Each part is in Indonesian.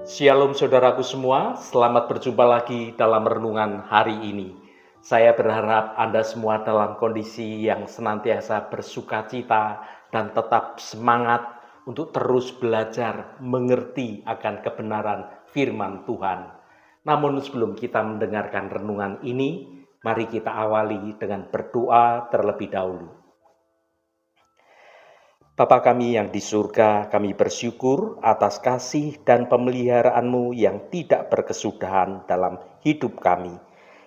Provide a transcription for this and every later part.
Shalom saudaraku semua, selamat berjumpa lagi dalam renungan hari ini. Saya berharap Anda semua dalam kondisi yang senantiasa bersukacita dan tetap semangat untuk terus belajar mengerti akan kebenaran firman Tuhan. Namun sebelum kita mendengarkan renungan ini, mari kita awali dengan berdoa terlebih dahulu. Bapa kami yang di surga, kami bersyukur atas kasih dan pemeliharaan-Mu yang tidak berkesudahan dalam hidup kami.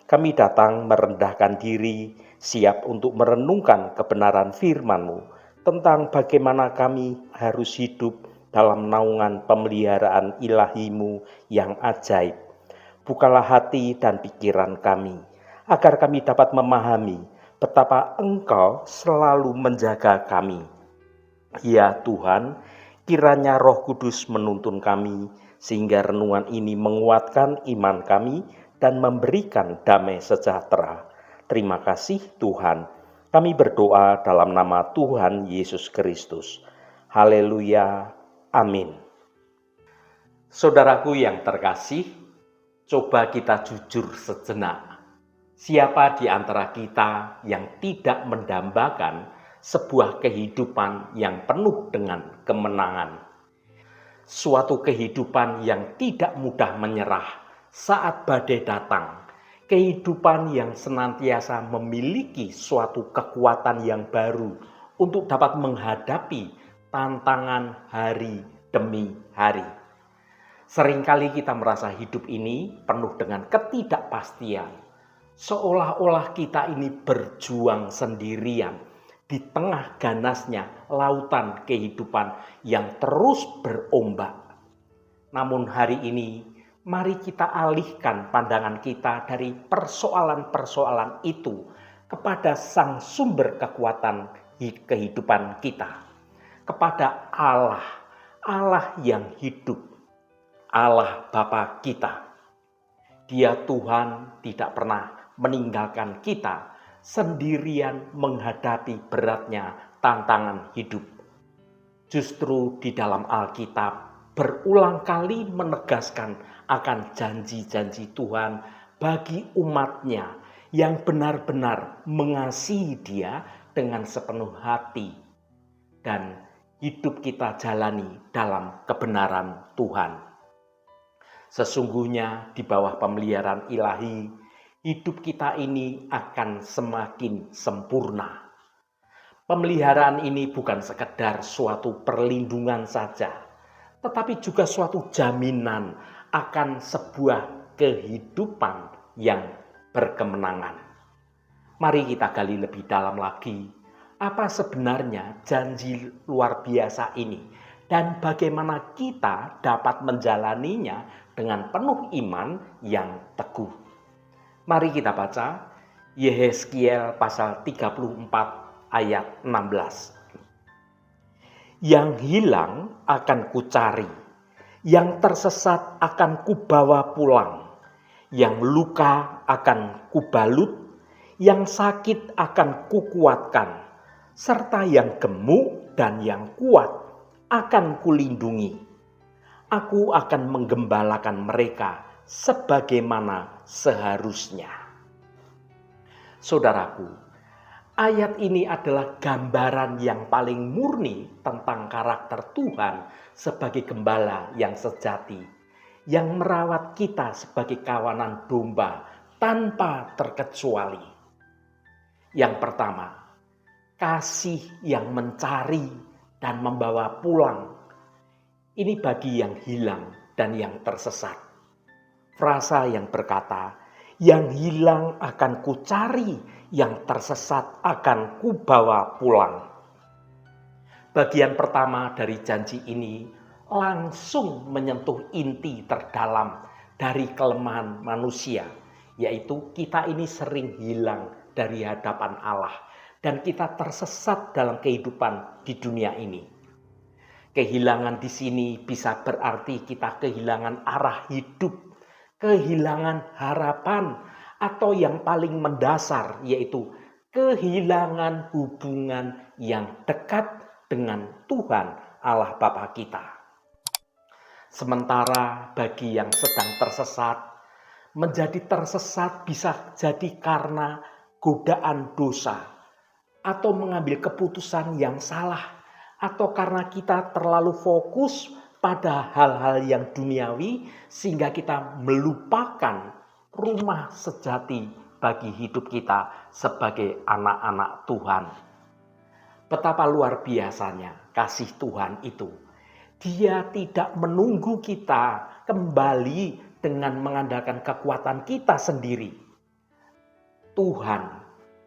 Kami datang merendahkan diri, siap untuk merenungkan kebenaran firman-Mu tentang bagaimana kami harus hidup dalam naungan pemeliharaan ilahi-Mu yang ajaib. Bukalah hati dan pikiran kami, agar kami dapat memahami betapa Engkau selalu menjaga kami. Ya Tuhan, kiranya Roh Kudus menuntun kami, sehingga renungan ini menguatkan iman kami dan memberikan damai sejahtera. Terima kasih Tuhan. Kami berdoa dalam nama Tuhan Yesus Kristus. Haleluya. Amin. Saudaraku yang terkasih, coba kita jujur sejenak. Siapa di antara kita yang tidak mendambakan sebuah kehidupan yang penuh dengan kemenangan? Suatu kehidupan yang tidak mudah menyerah saat badai datang. Kehidupan yang senantiasa memiliki suatu kekuatan yang baru untuk dapat menghadapi tantangan hari demi hari. Seringkali kita merasa hidup ini penuh dengan ketidakpastian. Seolah-olah kita ini berjuang sendirian di tengah ganasnya lautan kehidupan yang terus berombak. Namun hari ini, mari kita alihkan pandangan kita dari persoalan-persoalan itu kepada Sang Sumber kekuatan kehidupan kita, kepada Allah, Allah yang hidup, Allah Bapa kita. Dia Tuhan tidak pernah meninggalkan kita sendirian menghadapi beratnya tantangan hidup. Justru di dalam Alkitab berulang kali menegaskan akan janji-janji Tuhan bagi umatnya yang benar-benar mengasihi Dia dengan sepenuh hati, dan hidup kita jalani dalam kebenaran Tuhan. Sesungguhnya di bawah pemeliharaan ilahi, hidup kita ini akan semakin sempurna. Pemeliharaan ini bukan sekedar suatu perlindungan saja, tetapi juga suatu jaminan akan sebuah kehidupan yang berkemenangan. Mari kita gali lebih dalam lagi, apa sebenarnya janji luar biasa ini dan bagaimana kita dapat menjalaninya dengan penuh iman yang teguh. Mari kita baca Yehezkiel pasal 34 ayat 16. Yang hilang akan kucari, yang tersesat akan kubawa pulang, yang luka akan kubalut, yang sakit akan kukuatkan, serta yang gemuk dan yang kuat akan kulindungi. Aku akan menggembalakan mereka sebagaimana seharusnya. Saudaraku, ayat ini adalah gambaran yang paling murni tentang karakter Tuhan sebagai gembala yang sejati, yang merawat kita sebagai kawanan domba tanpa terkecuali. Yang pertama, kasih yang mencari dan membawa pulang. Ini bagi yang hilang dan yang tersesat. Frasa yang berkata, yang hilang akan kucari, yang tersesat akan kubawa pulang. Bagian pertama dari janji ini langsung menyentuh inti terdalam dari kelemahan manusia, yaitu kita ini sering hilang dari hadapan Allah dan kita tersesat dalam kehidupan di dunia ini. Kehilangan di sini bisa berarti kita kehilangan arah hidup, kehilangan harapan, atau yang paling mendasar yaitu kehilangan hubungan yang dekat dengan Tuhan Allah Bapa kita. Sementara bagi yang sedang tersesat, menjadi tersesat bisa jadi karena godaan dosa, atau mengambil keputusan yang salah, atau karena kita terlalu fokus pada hal-hal yang duniawi sehingga kita melupakan rumah sejati bagi hidup kita sebagai anak-anak Tuhan. Betapa luar biasanya kasih Tuhan itu. Dia tidak menunggu kita kembali dengan mengandalkan kekuatan kita sendiri. Tuhan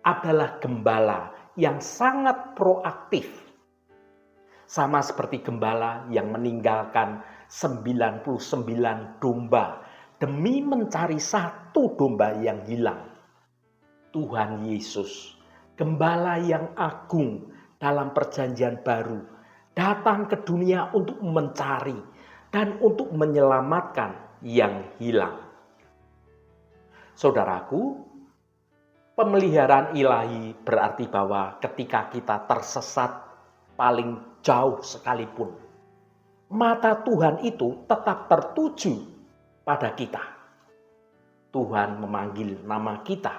adalah gembala yang sangat proaktif. Sama seperti gembala yang meninggalkan 99 domba demi mencari satu domba yang hilang. Tuhan Yesus, gembala yang agung dalam perjanjian baru, datang ke dunia untuk mencari dan untuk menyelamatkan yang hilang. Saudaraku, pemeliharaan ilahi berarti bahwa ketika kita tersesat paling jauh sekalipun, mata Tuhan itu tetap tertuju pada kita. Tuhan memanggil nama kita,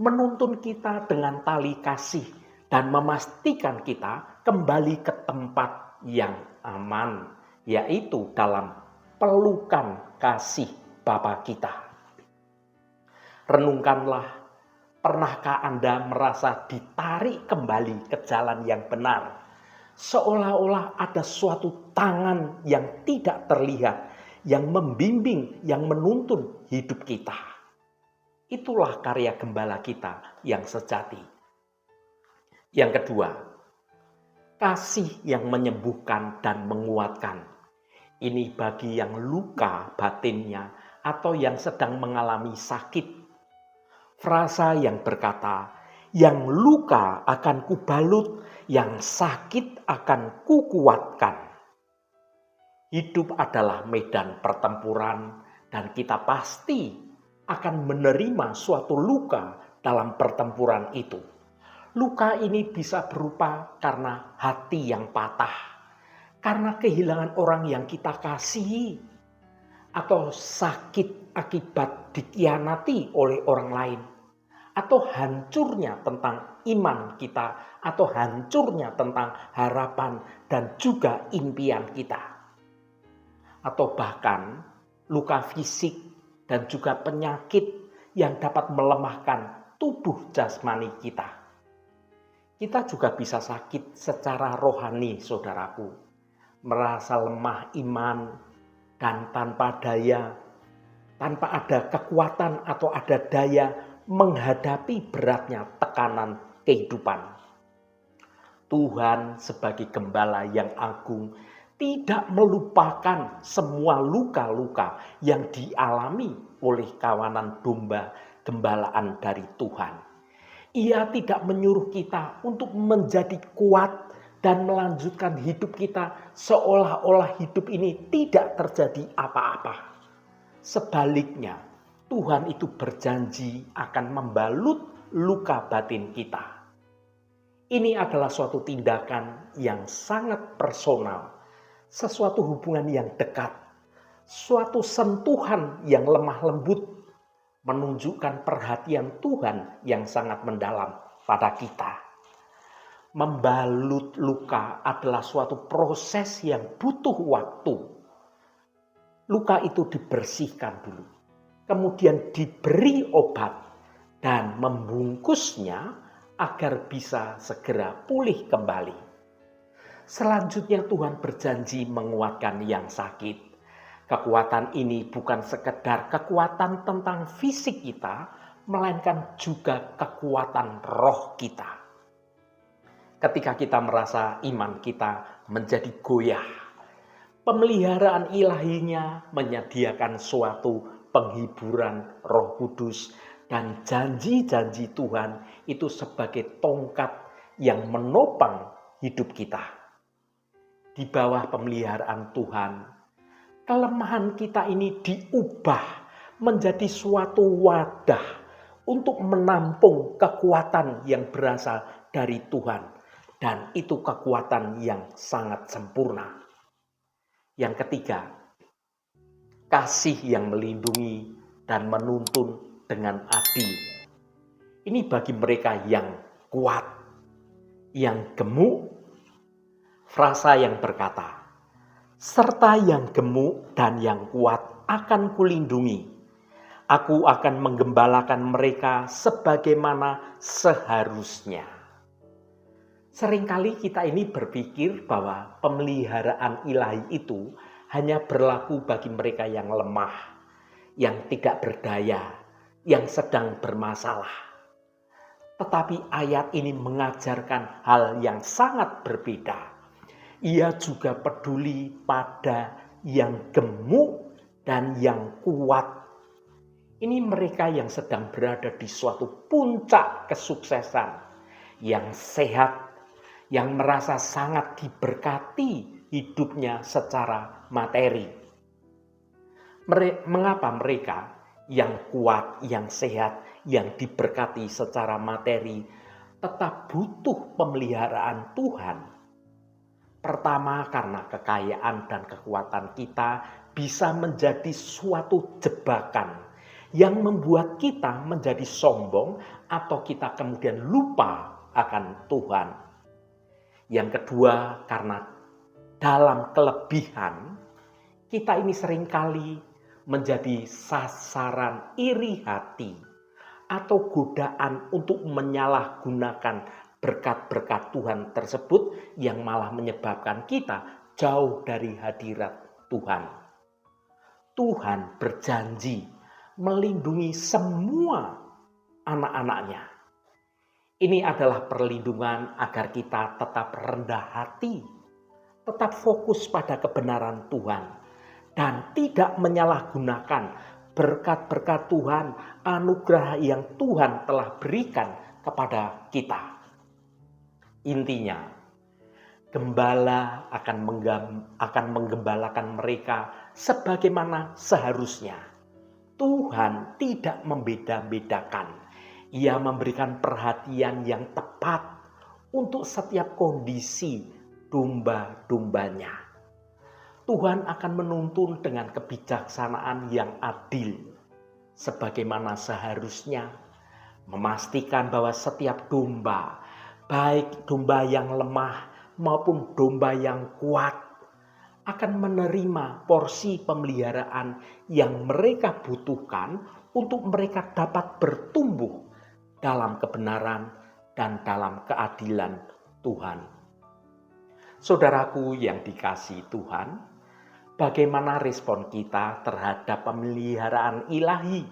menuntun kita dengan tali kasih dan memastikan kita kembali ke tempat yang aman, yaitu dalam pelukan kasih Bapa kita. Renungkanlah, pernahkah Anda merasa ditarik kembali ke jalan yang benar? Seolah-olah ada suatu tangan yang tidak terlihat, yang membimbing, yang menuntun hidup kita. Itulah karya gembala kita yang sejati. Yang kedua, kasih yang menyembuhkan dan menguatkan. Ini bagi yang luka batinnya atau yang sedang mengalami sakit. Frasa yang berkata, yang luka akan kubalut, yang sakit akan kukuatkan. Hidup adalah medan pertempuran dan kita pasti akan menerima suatu luka dalam pertempuran itu. Luka ini bisa berupa karena hati yang patah, karena kehilangan orang yang kita kasihi, atau sakit akibat dikhianati oleh orang lain, atau hancurnya tentang iman kita, atau hancurnya tentang harapan dan juga impian kita. Atau bahkan luka fisik dan juga penyakit yang dapat melemahkan tubuh jasmani kita. Kita juga bisa sakit secara rohani, saudaraku. Merasa lemah iman dan tanpa daya, tanpa ada kekuatan atau ada daya menghadapi beratnya tekanan kehidupan. Tuhan sebagai gembala yang agung tidak melupakan semua luka-luka yang dialami oleh kawanan domba gembalaan dari Tuhan. Ia tidak menyuruh kita untuk menjadi kuat dan melanjutkan hidup kita seolah-olah hidup ini tidak terjadi apa-apa. Sebaliknya, Tuhan itu berjanji akan membalut luka batin kita. Ini adalah suatu tindakan yang sangat personal, sesuatu hubungan yang dekat, suatu sentuhan yang lemah lembut, menunjukkan perhatian Tuhan yang sangat mendalam pada kita. Membalut luka adalah suatu proses yang butuh waktu. Luka itu dibersihkan dulu, kemudian diberi obat dan membungkusnya agar bisa segera pulih kembali. Selanjutnya Tuhan berjanji menguatkan yang sakit. Kekuatan ini bukan sekedar kekuatan tentang fisik kita, melainkan juga kekuatan roh kita. Ketika kita merasa iman kita menjadi goyah, pemeliharaan ilahinya menyediakan suatu penghiburan Roh Kudus dan janji-janji Tuhan itu sebagai tongkat yang menopang hidup kita. Di bawah pemeliharaan Tuhan, kelemahan kita ini diubah menjadi suatu wadah untuk menampung kekuatan yang berasal dari Tuhan. Dan itu kekuatan yang sangat sempurna. Yang ketiga, kasih yang melindungi dan menuntun dengan adil. Ini bagi mereka yang kuat, yang gemuk, frasa yang berkata, serta yang gemuk dan yang kuat akan kulindungi. Aku akan menggembalakan mereka sebagaimana seharusnya. Seringkali kita ini berpikir bahwa pemeliharaan ilahi itu hanya berlaku bagi mereka yang lemah, yang tidak berdaya, yang sedang bermasalah. Tetapi ayat ini mengajarkan hal yang sangat berbeda. Ia juga peduli pada yang gemuk dan yang kuat. Ini mereka yang sedang berada di suatu puncak kesuksesan, yang sehat, yang merasa sangat diberkati hidupnya secara materi. Mengapa mereka yang kuat, yang sehat, yang diberkati secara materi tetap butuh pemeliharaan Tuhan? Pertama, karena kekayaan dan kekuatan kita bisa menjadi suatu jebakan yang membuat kita menjadi sombong atau kita kemudian lupa akan Tuhan. Yang kedua, karena dalam kelebihan kita ini seringkali menjadi sasaran iri hati atau godaan untuk menyalahgunakan berkat-berkat Tuhan tersebut yang malah menyebabkan kita jauh dari hadirat Tuhan. Tuhan berjanji melindungi semua anak-anaknya. Ini adalah perlindungan agar kita tetap rendah hati, tetap fokus pada kebenaran Tuhan, dan tidak menyalahgunakan berkat-berkat Tuhan, anugerah yang Tuhan telah berikan kepada kita. Intinya, gembala akan menggembalakan mereka sebagaimana seharusnya. Tuhan tidak membeda-bedakan. Ia memberikan perhatian yang tepat untuk setiap kondisi domba-dombanya. Tuhan akan menuntun dengan kebijaksanaan yang adil, sebagaimana seharusnya, memastikan bahwa setiap domba, baik domba yang lemah maupun domba yang kuat, akan menerima porsi pemeliharaan yang mereka butuhkan untuk mereka dapat bertumbuh dalam kebenaran dan dalam keadilan Tuhan. Saudaraku yang dikasihi Tuhan, bagaimana respon kita terhadap pemeliharaan ilahi?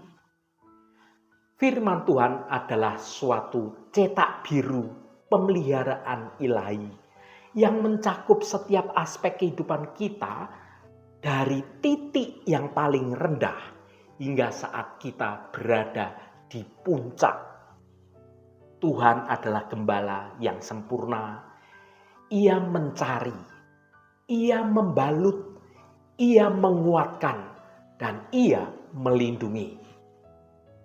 Firman Tuhan adalah suatu cetak biru pemeliharaan ilahi yang mencakup setiap aspek kehidupan kita dari titik yang paling rendah hingga saat kita berada di puncak. Tuhan adalah gembala yang sempurna. Ia mencari, Ia membalut, Ia menguatkan, dan Ia melindungi.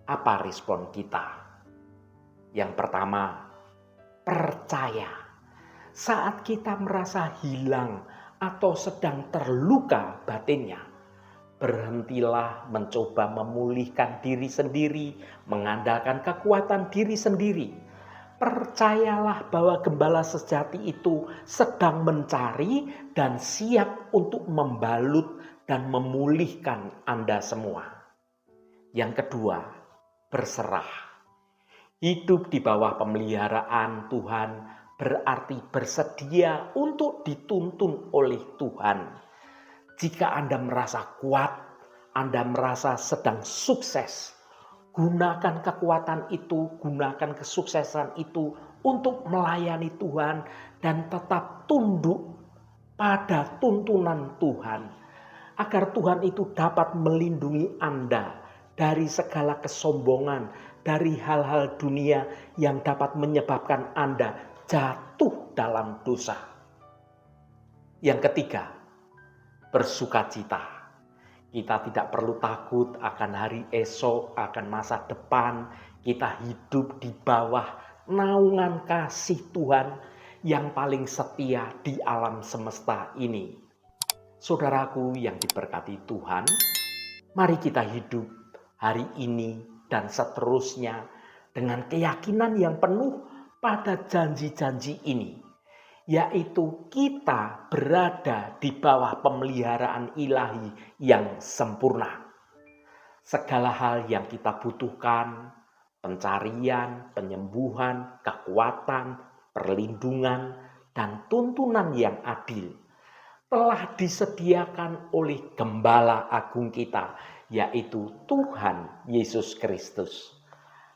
Apa respon kita? Yang pertama, percaya. Saat kita merasa hilang atau sedang terluka batinnya, berhentilah mencoba memulihkan diri sendiri, mengandalkan kekuatan diri sendiri. Percayalah bahwa gembala sejati itu sedang mencari dan siap untuk membalut dan memulihkan Anda semua. Yang kedua, berserah. Hidup di bawah pemeliharaan Tuhan berarti bersedia untuk dituntun oleh Tuhan. Jika Anda merasa kuat, Anda merasa sedang sukses, gunakan kekuatan itu, gunakan kesuksesan itu untuk melayani Tuhan dan tetap tunduk pada tuntunan Tuhan. Agar Tuhan itu dapat melindungi Anda dari segala kesombongan, dari hal-hal dunia yang dapat menyebabkan Anda jatuh dalam dosa. Yang ketiga, bersukacita. Kita tidak perlu takut akan hari esok, akan masa depan. Kita hidup di bawah naungan kasih Tuhan yang paling setia di alam semesta ini. Saudaraku yang diberkati Tuhan, Mari kita hidup hari ini dan seterusnya dengan keyakinan yang penuh pada janji-janji ini, yaitu kita berada di bawah pemeliharaan ilahi yang sempurna. Segala hal yang kita butuhkan, pencarian, penyembuhan, kekuatan, perlindungan, dan tuntunan yang adil, telah disediakan oleh Gembala Agung kita, yaitu Tuhan Yesus Kristus.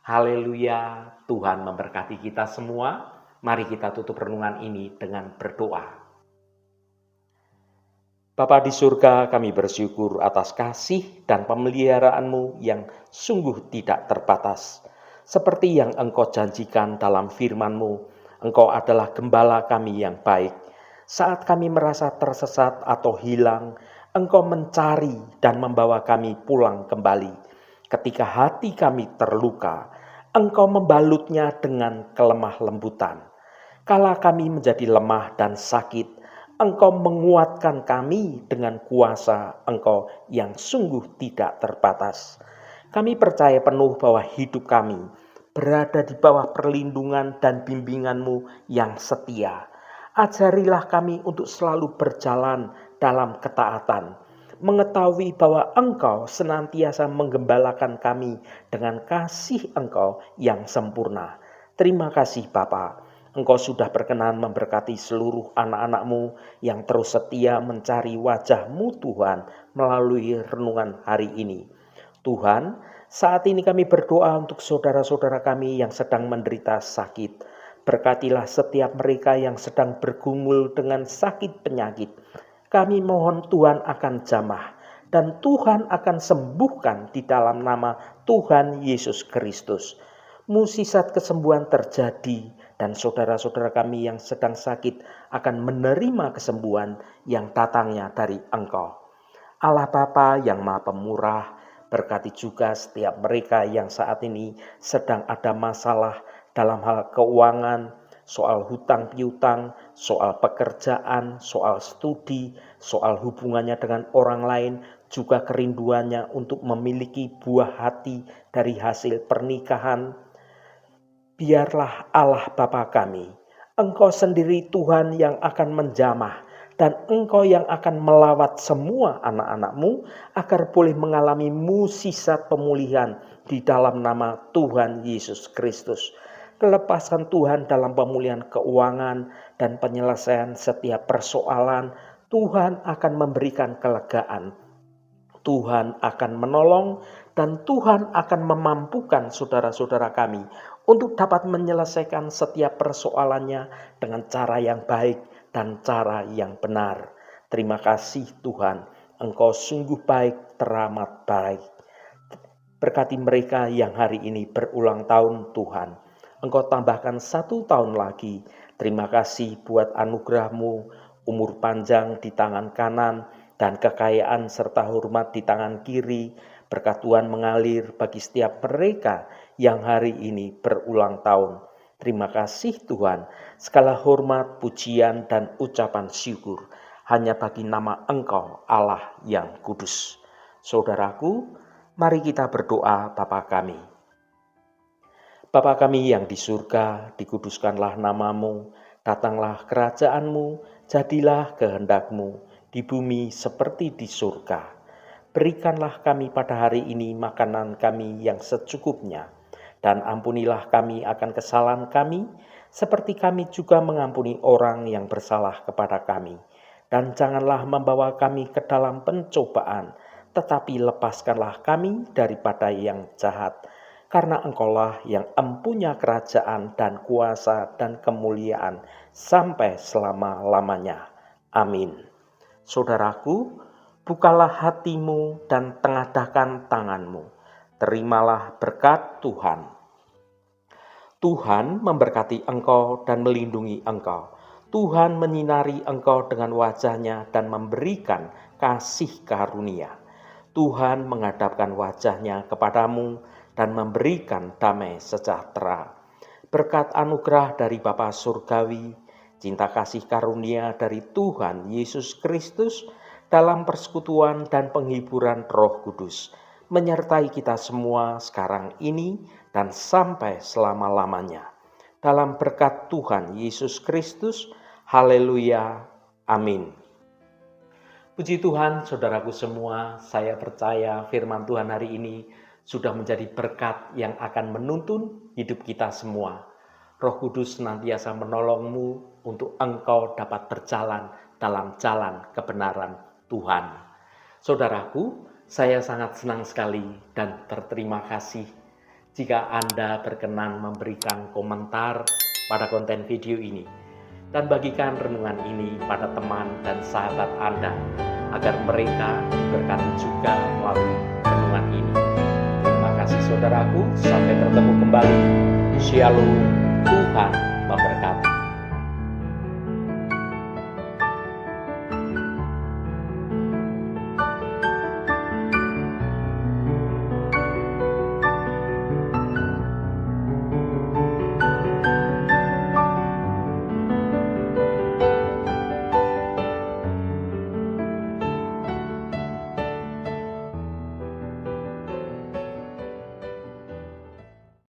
Haleluya, Tuhan memberkati kita semua. Mari kita tutup renungan ini dengan berdoa. Bapa di surga, kami bersyukur atas kasih dan pemeliharaan-Mu yang sungguh tidak terbatas. Seperti yang Engkau janjikan dalam firman-Mu, Engkau adalah gembala kami yang baik. Saat kami merasa tersesat atau hilang, Engkau mencari dan membawa kami pulang kembali. Ketika hati kami terluka, Engkau membalutnya dengan kelemah lembutan. Kala kami menjadi lemah dan sakit, Engkau menguatkan kami dengan kuasa Engkau yang sungguh tidak terbatas. Kami percaya penuh bahwa hidup kami berada di bawah perlindungan dan bimbingan-Mu yang setia. Ajarilah kami untuk selalu berjalan dalam ketaatan, mengetahui bahwa Engkau senantiasa menggembalakan kami dengan kasih Engkau yang sempurna. Terima kasih Bapa. Engkau sudah berkenan memberkati seluruh anak-anak-Mu yang terus setia mencari wajah-Mu Tuhan melalui renungan hari ini. Tuhan, saat ini kami berdoa untuk saudara-saudara kami yang sedang menderita sakit. Berkatilah setiap mereka yang sedang bergumul dengan sakit penyakit. Kami mohon Tuhan akan jamah dan Tuhan akan sembuhkan di dalam nama Tuhan Yesus Kristus. Mukjizat kesembuhan terjadi dan saudara-saudara kami yang sedang sakit akan menerima kesembuhan yang datangnya dari Engkau. Allah Bapa yang Maha Pemurah, berkati juga setiap mereka yang saat ini sedang ada masalah dalam hal keuangan, soal hutang piutang, soal pekerjaan, soal studi, soal hubungannya dengan orang lain, juga kerinduannya untuk memiliki buah hati dari hasil pernikahan. Biarlah Allah Bapa kami, Engkau sendiri Tuhan yang akan menjamah dan Engkau yang akan melawat semua anak-anak-Mu agar boleh mengalami mukjizat pemulihan di dalam nama Tuhan Yesus Kristus. Kelepasan Tuhan dalam pemulihan keuangan dan penyelesaian setiap persoalan, Tuhan akan memberikan kelegaan. Tuhan akan menolong dan Tuhan akan memampukan saudara-saudara kami untuk dapat menyelesaikan setiap persoalannya dengan cara yang baik dan cara yang benar. Terima kasih Tuhan, Engkau sungguh baik, teramat baik. Berkati mereka yang hari ini berulang tahun Tuhan. Engkau tambahkan 1 tahun lagi. Terima kasih buat anugerah-Mu, umur panjang di tangan kanan, dan kekayaan serta hormat di tangan kiri. Berkat Tuhan mengalir bagi setiap mereka yang hari ini berulang tahun. Terima kasih Tuhan, segala hormat, pujian, dan ucapan syukur hanya bagi nama Engkau Allah yang kudus. Saudaraku, mari kita berdoa Bapa kami. Bapa kami yang di surga, dikuduskanlah nama-Mu, datanglah kerajaan-Mu, jadilah kehendak-Mu di bumi seperti di surga. Berikanlah kami pada hari ini makanan kami yang secukupnya, dan ampunilah kami akan kesalahan kami, seperti kami juga mengampuni orang yang bersalah kepada kami. Dan janganlah membawa kami ke dalam pencobaan, tetapi lepaskanlah kami daripada yang jahat. Karena Engkaulah yang empunya kerajaan dan kuasa dan kemuliaan sampai selama-lamanya. Amin. Saudaraku, bukalah hatimu dan tengadahkan tanganmu. Terimalah berkat Tuhan. Tuhan memberkati engkau dan melindungi engkau. Tuhan menyinari engkau dengan wajah-Nya dan memberikan kasih karunia. Tuhan menghadapkan wajah-Nya kepadamu dan memberikan damai sejahtera. Berkat anugerah dari Bapa Surgawi, cinta kasih karunia dari Tuhan Yesus Kristus, dalam persekutuan dan penghiburan Roh Kudus, menyertai kita semua sekarang ini dan sampai selama-lamanya. Dalam berkat Tuhan Yesus Kristus, haleluya, amin. Puji Tuhan, saudaraku semua, saya percaya firman Tuhan hari ini sudah menjadi berkat yang akan menuntun hidup kita semua. Roh Kudus senantiasa menolongmu untuk engkau dapat berjalan dalam jalan kebenaran Tuhan. Saudaraku, saya sangat senang sekali dan berterima kasih jika Anda berkenan memberikan komentar pada konten video ini dan bagikan renungan ini pada teman dan sahabat Anda agar mereka diberkati juga melalui renungan ini. Terima kasih saudaraku, sampai bertemu kembali. Shalom, Tuhan